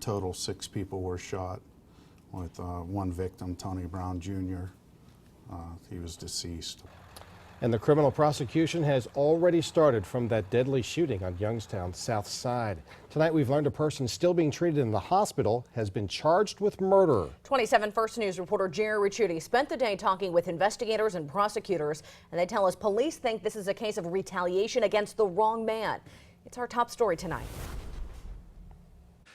total 6 people were shot, with one victim, Tony Brown Jr. He was deceased. And the criminal prosecution has already started from that deadly shooting on Youngstown's south side. Tonight we've learned a person still being treated in the hospital has been charged with murder. 27 First News reporter Jerry Ricciuti spent the day talking with investigators and prosecutors, and they tell us police think this is a case of retaliation against the wrong man. It's our top story tonight.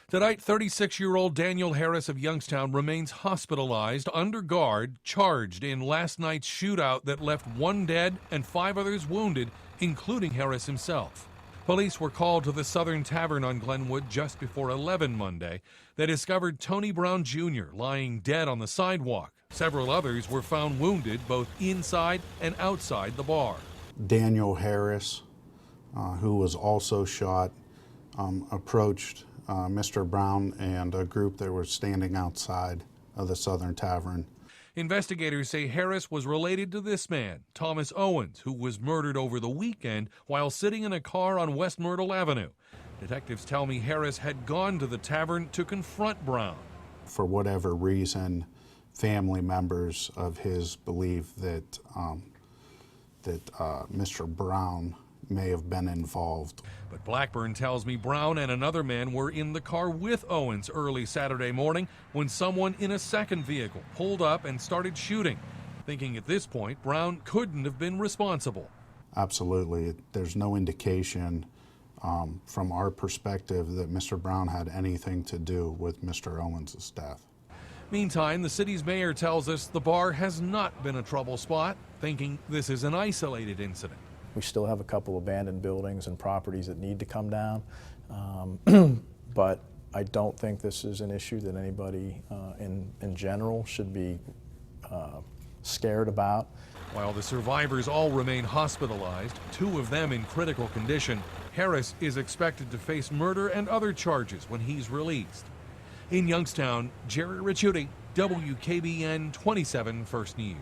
Tonight, 36-year-old Daniel Harris of Youngstown remains hospitalized under guard, charged in last night's shootout that left 1 dead and 5 others wounded, including Harris himself. Police were called to the Southern Tavern on Glenwood just before 11 Monday. They discovered Tony Brown Jr. lying dead on the sidewalk. Several others were found wounded both inside and outside the bar. Daniel Harris, who was also shot, approached Mr. Brown and a group that were standing outside of the Southern Tavern. Investigators say Harris was related to this man, Thomas Owens, who was murdered over the weekend while sitting in a car on West Myrtle Avenue. Detectives tell me Harris had gone to the tavern to confront Brown. For whatever reason, family members of his believe that Mr. Brown may have been involved. But BLACKBURN tells me Brown and another man were in the car with Owens early Saturday morning when someone in a second vehicle pulled up and started shooting, thinking at this point Brown couldn't have been responsible. Absolutely. There's no indication from our perspective that Mr. Brown had anything to do with Mr. Owens' death. Meantime, the city's mayor tells us the bar has not been a trouble spot, thinking this is an isolated incident. We still have a couple abandoned buildings and properties that need to come down, but I don't think this is an issue that anybody in general should be scared about. While the survivors all remain hospitalized, 2 of them in critical condition, Harris is expected to face murder and other charges when he's released. In Youngstown, Jerry Ricciuti, WKBN 27 First News.